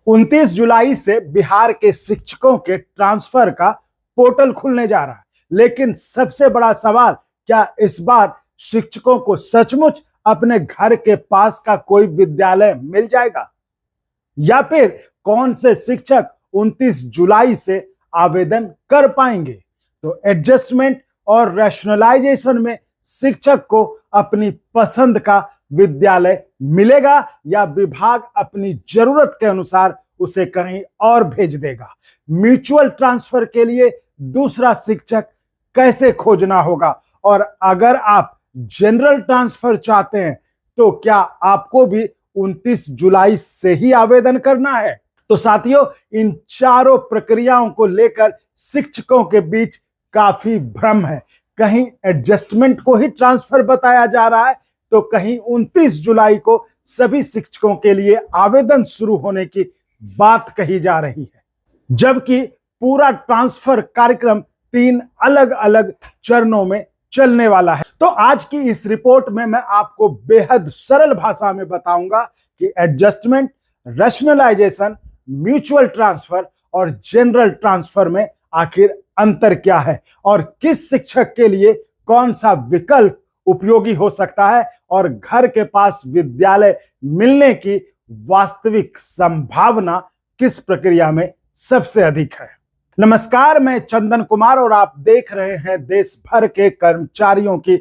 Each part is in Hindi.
29 जुलाई से बिहार के शिक्षकों के ट्रांसफर का पोर्टल खुलने जा रहा है, लेकिन सबसे बड़ा सवाल, क्या इस बार शिक्षकों को सचमुच अपने घर के पास का कोई विद्यालय मिल जाएगा, या फिर कौन से शिक्षक 29 जुलाई से आवेदन कर पाएंगे? तो एडजस्टमेंट और रैशनलाइजेशन में शिक्षक को अपनी पसंद का विद्यालय मिलेगा या विभाग अपनी जरूरत के अनुसार उसे कहीं और भेज देगा? म्यूचुअल ट्रांसफर के लिए दूसरा शिक्षक कैसे खोजना होगा? और अगर आप जनरल ट्रांसफर चाहते हैं तो क्या आपको भी 29 जुलाई से ही आवेदन करना है? तो साथियों, इन चारों प्रक्रियाओं को लेकर शिक्षकों के बीच काफी भ्रम है। कहीं एडजस्टमेंट को ही ट्रांसफर बताया जा रहा है, तो कहीं 29 जुलाई को सभी शिक्षकों के लिए आवेदन शुरू होने की बात कही जा रही है, जबकि पूरा ट्रांसफर कार्यक्रम 3 अलग अलग चरणों में चलने वाला है। तो आज की इस रिपोर्ट में मैं आपको बेहद सरल भाषा में बताऊंगा कि एडजस्टमेंट, रैशनलाइजेशन, म्यूचुअल ट्रांसफर और जनरल ट्रांसफर में आखिर अंतर क्या है और किस शिक्षक के लिए कौन सा विकल्प उपयोगी हो सकता है और घर के पास विद्यालय मिलने की वास्तविक संभावना किस प्रक्रिया में सबसे अधिक है। नमस्कार, मैं चंदन कुमार और आप देख रहे हैं देश भर के कर्मचारियों की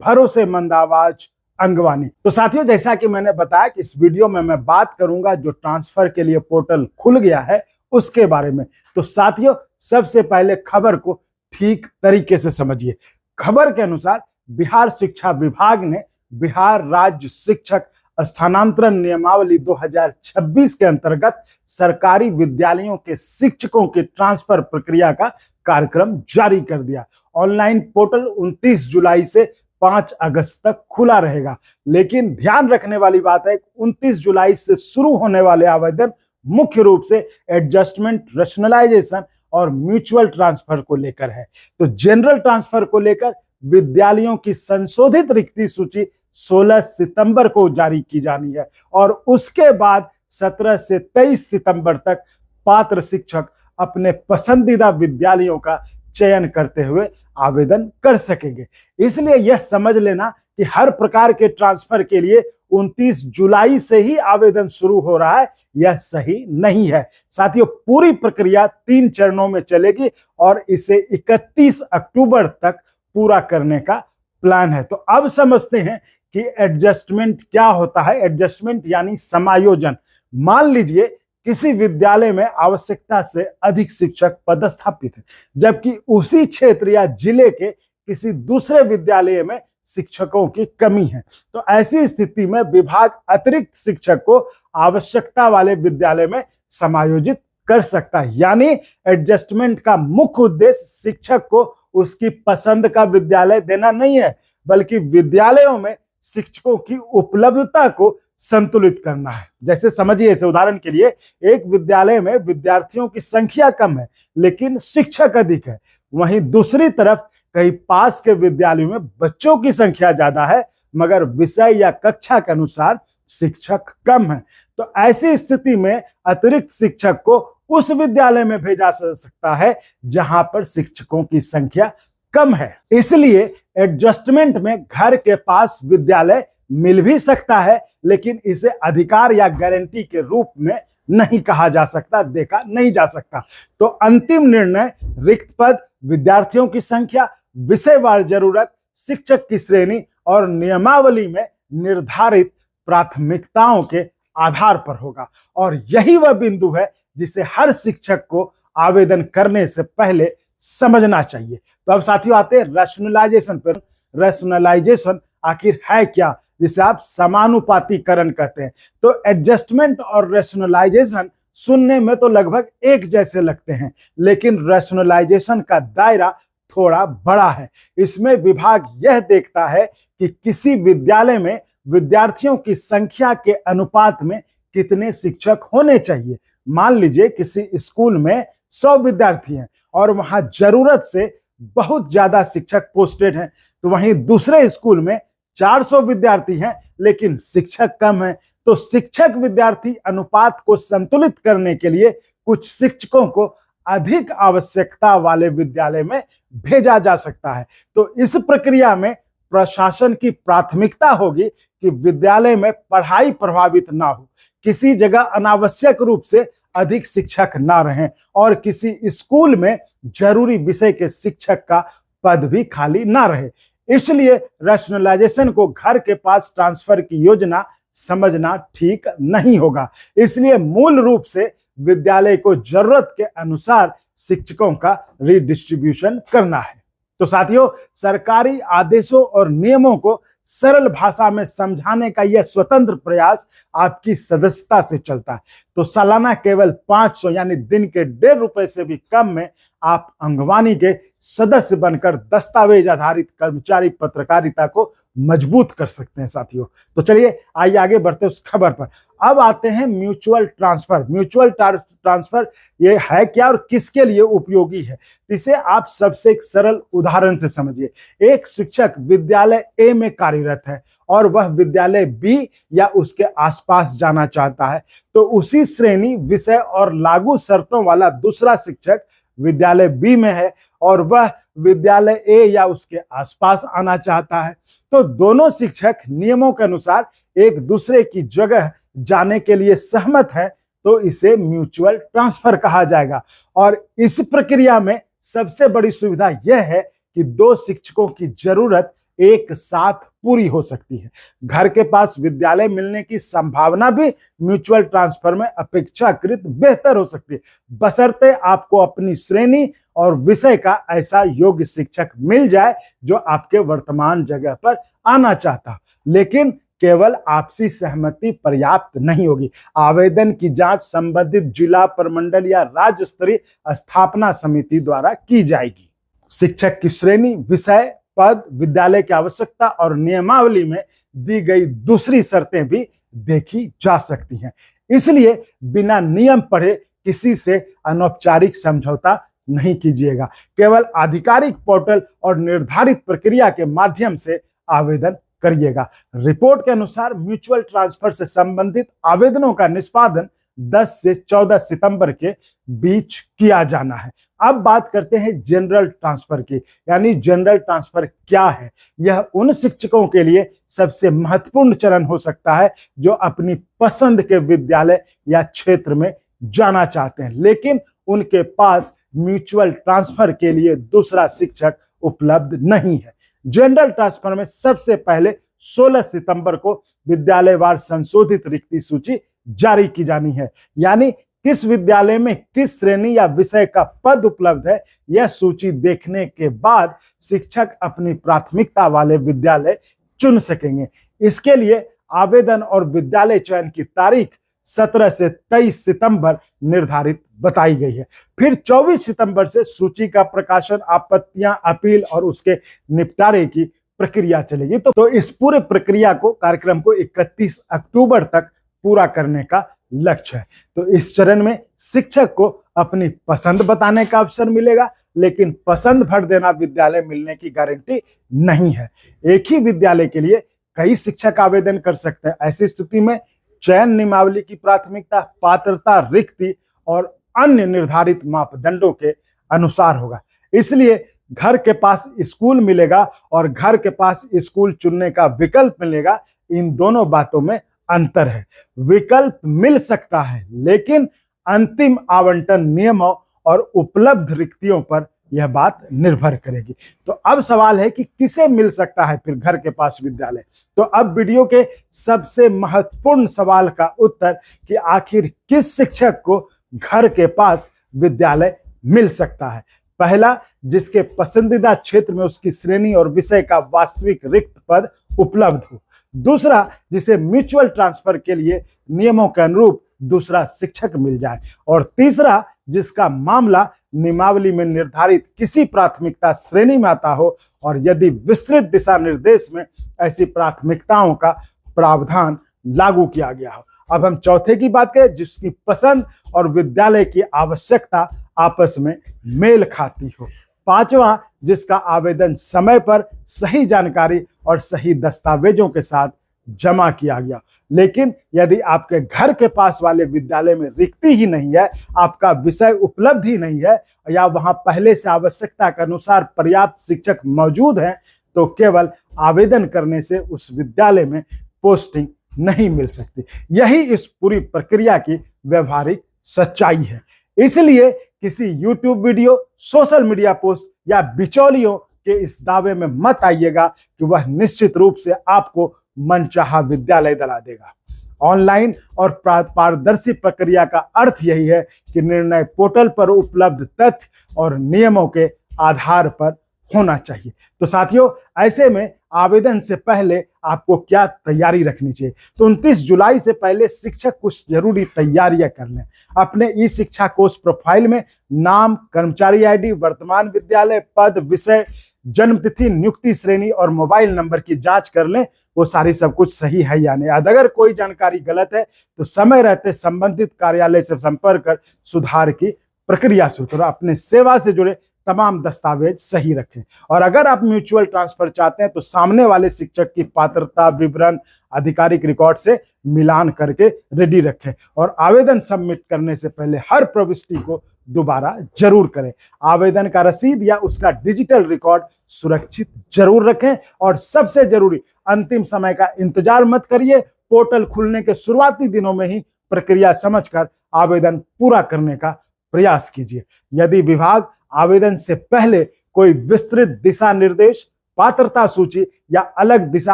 भरोसेमंद आवाज अंगवानी। तो साथियों, जैसा कि मैंने बताया कि इस वीडियो में मैं बात करूंगा जो ट्रांसफर के लिए पोर्टल खुल गया है उसके बारे में। तो साथियों, सबसे पहले खबर को ठीक तरीके से समझिए। खबर के अनुसार बिहार शिक्षा विभाग ने बिहार राज्य शिक्षक स्थानांतरण नियमावली 2026 के अंतर्गत सरकारी विद्यालयों के शिक्षकों की ट्रांसफर प्रक्रिया का कार्यक्रम जारी कर दिया। ऑनलाइन पोर्टल 29 जुलाई से 5 अगस्त तक खुला रहेगा, लेकिन ध्यान रखने वाली बात है 29 जुलाई से शुरू होने वाले आवेदन मुख्य रूप से एडजस्टमेंट, रैशनलाइजेशन और म्यूचुअल ट्रांसफर को लेकर है। तो जनरल ट्रांसफर को लेकर विद्यालयों की संशोधित रिक्ति सूची 16 सितंबर को जारी की जानी है और उसके बाद 17 से 23 सितंबर तक पात्र शिक्षक अपने पसंदीदा विद्यालयों का चयन करते हुए आवेदन कर सकेंगे। इसलिए यह समझ लेना कि हर प्रकार के ट्रांसफर के लिए 29 जुलाई से ही आवेदन शुरू हो रहा है, यह सही नहीं है। साथियों, पूरी प्रक्रिया 3 चरणों में चलेगी और इसे 31 अक्टूबर तक पूरा करने का प्लान है। तो अब समझते हैं कि एडजस्टमेंट क्या होता है। एडजस्टमेंट यानी समायोजन। मान लीजिए किसी विद्यालय में आवश्यकता से अधिक शिक्षक पदस्थापित है, जबकि उसी क्षेत्र या जिले के किसी दूसरे विद्यालय में शिक्षकों की कमी है। तो ऐसी स्थिति में विभाग अतिरिक्त शिक्षक को आवश्यकता वाले विद्यालय में समायोजित कर सकता है। यानी एडजस्टमेंट का मुख्य उद्देश्य शिक्षक को उसकी पसंद का विद्यालय देना नहीं है, बल्कि विद्यालयों में शिक्षकों की उपलब्धता को संतुलित करना है। जैसे समझिए, इसे उदाहरण के लिए, एक विद्यालय में विद्यार्थियों की संख्या कम है लेकिन शिक्षक अधिक है, वहीं दूसरी तरफ कहीं पास के विद्यालयों में बच्चों की संख्या ज्यादा है मगर विषय या कक्षा के अनुसार शिक्षक कम है। तो ऐसी स्थिति में अतिरिक्त शिक्षक को उस विद्यालय में भेजा जा सकता है जहां पर शिक्षकों की संख्या कम है। इसलिए एडजस्टमेंट में घर के पास विद्यालय मिल भी सकता है, लेकिन इसे अधिकार या गारंटी के रूप में नहीं कहा जा सकता, देखा नहीं जा सकता। तो अंतिम निर्णय रिक्त पद, विद्यार्थियों की संख्या, विषयवार जरूरत, शिक्षक की श्रेणी और नियमावली में निर्धारित प्राथमिकताओं के आधार पर होगा। और यही वह बिंदु है जिसे हर शिक्षक को आवेदन करने से पहले समझना चाहिए। तो अब साथियों आते हैं रैशनलाइजेशन पर। रैशनलाइजेशन आखिर है क्या, जिसे आप समानुपातीकरण कहते हैं। तो एडजस्टमेंट और रैशनलाइजेशन सुनने में तो लगभग एक जैसे लगते हैं, लेकिन रैशनलाइजेशन का दायरा थोड़ा बड़ा है। इसमें विभाग यह देखता है कि किसी विद्यालय में विद्यार्थियों की संख्या के अनुपात में कितने शिक्षक होने चाहिए। मान लीजिए किसी स्कूल में 100 विद्यार्थी हैं और वहां जरूरत से बहुत ज्यादा शिक्षक पोस्टेड हैं, तो वहीं दूसरे स्कूल में 400 विद्यार्थी हैं लेकिन शिक्षक कम हैं, तो शिक्षक विद्यार्थी अनुपात को संतुलित करने के लिए कुछ शिक्षकों को अधिक आवश्यकता वाले विद्यालय में भेजा जा सकता है। तो इस प्रक्रिया में प्रशासन की प्राथमिकता होगी कि विद्यालय में पढ़ाई प्रभावित ना हो, किसी जगह अनावश्यक रूप से अधिक शिक्षक ना रहें और किसी स्कूल में जरूरी विषय के शिक्षक का पद भी खाली ना रहे। इसलिए रैशनलाइजेशन को घर के पास ट्रांसफर की योजना समझना ठीक नहीं होगा। इसलिए मूल रूप से विद्यालय को जरूरत के अनुसार शिक्षकों का रिडिस्ट्रीब्यूशन करना है। तो साथियों, सरकारी आदेशों और नियमों को सरल भाषा में समझाने का यह स्वतंत्र प्रयास आपकी सदस्यता से चलता है। तो सालाना केवल 500 यानी दिन के 1.5 रुपए से भी कम में आप अंगवानी के सदस्य बनकर दस्तावेज आधारित कर्मचारी पत्रकारिता को मजबूत कर सकते हैं। साथियों, तो चलिए आइए आगे बढ़ते हैं उस खबर पर। अब आते हैं म्यूचुअल ट्रांसफर। म्यूचुअल ट्रांसफर ये है क्या और किसके लिए उपयोगी है, इसे आप सबसे एक सरल उदाहरण से समझिए। एक शिक्षक विद्यालय ए में कार्यरत है और वह विद्यालय बी या उसके आसपास जाना चाहता है, तो उसी श्रेणी, विषय और लागू शर्तों वाला दूसरा शिक्षक विद्यालय बी में है और वह विद्यालय ए या उसके आसपास आना चाहता है, तो दोनों शिक्षक नियमों के अनुसार एक दूसरे की जगह जाने के लिए सहमत है, तो इसे म्यूचुअल ट्रांसफर कहा जाएगा। और इस प्रक्रिया में सबसे बड़ी सुविधा यह है कि 2 शिक्षकों की जरूरत एक साथ पूरी हो सकती है। घर के पास विद्यालय मिलने की संभावना भी म्यूचुअल ट्रांसफर में अपेक्षाकृत बेहतर हो सकती है, बशर्ते आपको अपनी श्रेणी और विषय का ऐसा योग्य शिक्षक मिल जाए जो आपके वर्तमान जगह पर आना चाहता। लेकिन केवल आपसी सहमति पर्याप्त नहीं होगी। आवेदन की जांच संबंधित जिला, प्रमंडल या राज्य स्तरीय स्थापना समिति द्वारा की जाएगी। शिक्षक की श्रेणी, विषय, पद, विद्यालय की आवश्यकता और नियमावली में दी गई दूसरी शर्तें भी देखी जा सकती हैं। इसलिए बिना नियम पढ़े किसी से अनौपचारिक समझौता नहीं कीजिएगा। केवल आधिकारिक पोर्टल और निर्धारित प्रक्रिया के माध्यम से आवेदन करिएगा। रिपोर्ट के अनुसार म्यूचुअल ट्रांसफर से संबंधित आवेदनों का निष्पादन 10 से 14 सितंबर के बीच किया जाना है। अब बात करते हैं जनरल ट्रांसफर की, यानी जनरल ट्रांसफर क्या है। यह उन शिक्षकों के लिए सबसे महत्वपूर्ण चरण हो सकता है जो अपनी पसंद के विद्यालय या क्षेत्र में जाना चाहते हैं, लेकिन उनके पास म्यूचुअल ट्रांसफर के लिए दूसरा शिक्षक उपलब्ध नहीं है। जनरल ट्रांसफर में सबसे पहले 16 सितंबर को विद्यालयवार संशोधित रिक्ति सूची जारी की जानी है, यानी किस विद्यालय में किस श्रेणी या विषय का पद उपलब्ध है, यह सूची देखने के बाद शिक्षक अपनी प्राथमिकता वाले विद्यालय चुन सकेंगे। इसके लिए आवेदन और विद्यालय चयन की तारीख 17 से 23 सितंबर निर्धारित बताई गई है। फिर 24 सितंबर से सूची का प्रकाशन, आपत्तियां, अपील और उसके निपटारे की प्रक्रिया चलेगी। तो इस पूरे प्रक्रिया को, कार्यक्रम को 31 अक्टूबर तक पूरा करने का लक्ष्य है। तो इस चरण में शिक्षक को अपनी पसंद बताने का अवसर मिलेगा, लेकिन पसंद भर देना विद्यालय मिलने की गारंटी नहीं है। एक ही विद्यालय के लिए कई शिक्षक आवेदन कर सकते हैं। ऐसी स्थिति में चयन नियमावली की प्राथमिकता, पात्रता, रिक्ति और अन्य निर्धारित मापदंडों के अनुसार होगा। इसलिए घर के पास स्कूल मिलेगा और घर के पास स्कूल चुनने का विकल्प मिलेगा, इन दोनों बातों में अंतर है। विकल्प मिल सकता है, लेकिन अंतिम आवंटन नियमों और उपलब्ध रिक्तियों पर यह बात निर्भर करेगी। तो अब सवाल है कि किसे मिल सकता है फिर घर के पास विद्यालय। तो अब वीडियो के सबसे महत्वपूर्ण सवाल का उत्तर कि आखिर किस शिक्षक को घर के पास विद्यालय मिल सकता है। पहला, जिसके पसंदीदा क्षेत्र में उसकी श्रेणी और विषय का वास्तविक रिक्त पद उपलब्ध हो। दूसरा, जिसे म्यूचुअल ट्रांसफर के लिए नियमों के अनुरूप दूसरा शिक्षक मिल जाए। और तीसरा, जिसका मामला नियमावली में निर्धारित किसी प्राथमिकता श्रेणी में आता हो और यदि विस्तृत दिशा निर्देश में ऐसी प्राथमिकताओं का प्रावधान लागू किया गया हो। अब हम चौथे की बात करें, जिसकी पसंद और विद्यालय की आवश्यकता आपस में मेल खाती हो। पांचवा, जिसका आवेदन समय पर सही जानकारी और सही दस्तावेजों के साथ जमा किया गया। लेकिन यदि आपके घर के पास वाले विद्यालय में रिक्ति ही नहीं है, आपका विषय उपलब्ध ही नहीं है, या वहां पहले से आवश्यकता के अनुसार पर्याप्त शिक्षक मौजूद हैं, तो केवल आवेदन करने से उस विद्यालय में पोस्टिंग नहीं मिल सकती। यही इस पूरी प्रक्रिया की व्यवहारिक सच्चाई है। इसलिए किसी YouTube video, social media post या बिचौलियों के इस दावे में मत आइएगा कि वह निश्चित रूप से आपको मनचाहा विद्यालय दिला देगा। ऑनलाइन और पारदर्शी प्रक्रिया का अर्थ यही है कि निर्णय पोर्टल पर उपलब्ध तथ्य और नियमों के आधार पर होना चाहिए। तो साथियों, ऐसे में आवेदन से पहले आपको क्या तैयारी रखनी चाहिए? तो 29 जुलाई से पहले शिक्षक कुछ जरूरी तैयारियां कर लें। अपने ई शिक्षा कोर्स प्रोफाइल में नाम, कर्मचारी आईडी, वर्तमान विद्यालय, पद, विषय, जन्मतिथि, नियुक्ति श्रेणी और मोबाइल नंबर की जांच कर लें, वो सारी सब कुछ सही है या नहीं। अगर कोई जानकारी गलत है तो समय रहते संबंधित कार्यालय से संपर्क कर सुधार की प्रक्रिया शुरू करो। अपने सेवा से जुड़े तमाम दस्तावेज सही रखें। और अगर आप म्यूचुअल ट्रांसफर चाहते हैं तो सामने वाले शिक्षक की पात्रता विवरण आधिकारिक रिकॉर्ड से मिलान करके रेडी रखें। और आवेदन सबमिट करने से पहले हर प्रविष्टि को दोबारा जरूर करें। आवेदन का रसीद या उसका डिजिटल रिकॉर्ड सुरक्षित जरूर रखें। और सबसे जरूरी, अंतिम समय का इंतजार मत करिए। पोर्टल खुलने के शुरुआती दिनों में ही प्रक्रिया समझकर आवेदन पूरा करने का प्रयास कीजिए। यदि विभाग आवेदन से पहले कोई विस्तृत दिशा निर्देश, पात्रता सूची या अलग दिशा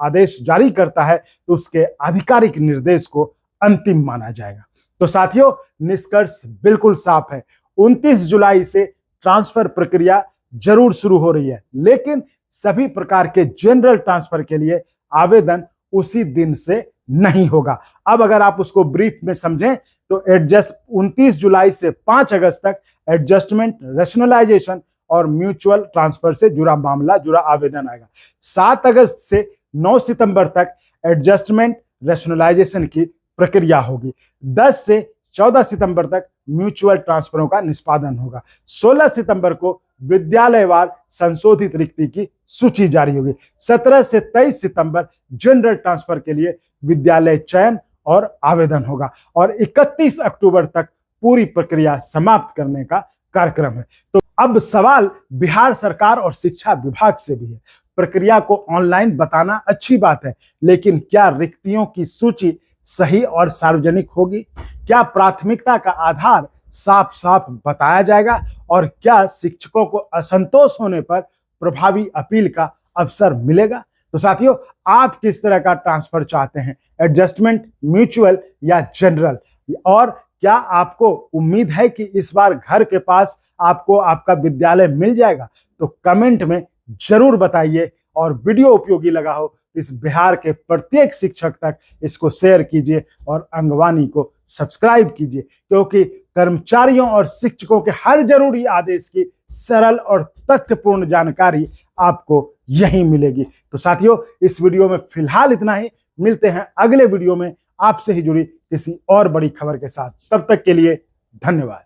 आदेश जारी करता है तो उसके आधिकारिक निर्देश को अंतिम माना जाएगा। तो साथियों, निष्कर्ष बिल्कुल साफ है। 29 जुलाई से ट्रांसफर प्रक्रिया जरूर शुरू हो रही है, लेकिन सभी प्रकार के जनरल ट्रांसफर के लिए आवेदन उसी दिन से नहीं होगा। अब अगर आप उसको ब्रीफ में समझें तो 29 जुलाई से 5 अगस्त तक एडजस्टमेंट, रैशनलाइजेशन और म्यूचुअल ट्रांसफर से जुड़ा आवेदन आएगा। 7 अगस्त से 9 सितंबर तक एडजस्टमेंट, रैशनलाइजेशन की प्रक्रिया होगी। 10 से 14 सितंबर तक म्यूचुअल ट्रांसफरों का निष्पादन होगा। 16 सितंबर को विद्यालयवार संशोधित रिक्ति की सूची जारी होगी। 17 से 23 सितंबर जनरल ट्रांसफर के लिए विद्यालय चयन और आवेदन होगा। और 31 अक्टूबर तक पूरी प्रक्रिया समाप्त करने का कार्यक्रम है। तो अब सवाल बिहार सरकार और शिक्षा विभाग से भी है। प्रक्रिया को ऑनलाइन बताना अच्छी बात है, लेकिन क्या रिक्तियों की सूची सही और सार्वजनिक होगी? क्या प्राथमिकता का आधार साफ साफ बताया जाएगा? और क्या शिक्षकों को असंतोष होने पर प्रभावी अपील का अवसर मिलेगा? तो साथियों, आप किस तरह का ट्रांसफर चाहते हैं? एडजस्टमेंट, म्यूचुअल या जनरल? और क्या आपको उम्मीद है कि इस बार घर के पास आपको आपका विद्यालय मिल जाएगा? तो कमेंट में जरूर बताइए। और वीडियो उपयोगी लगा हो इस बिहार के प्रत्येक शिक्षक तक इसको शेयर कीजिए और अंगवानी को सब्सक्राइब कीजिए, क्योंकि कर्मचारियों और शिक्षकों के हर जरूरी आदेश की सरल और तथ्यपूर्ण जानकारी आपको यहीं मिलेगी। तो साथियों, इस वीडियो में फिलहाल इतना ही। मिलते हैं अगले वीडियो में आपसे ही जुड़ी किसी और बड़ी खबर के साथ। तब तक के लिए धन्यवाद।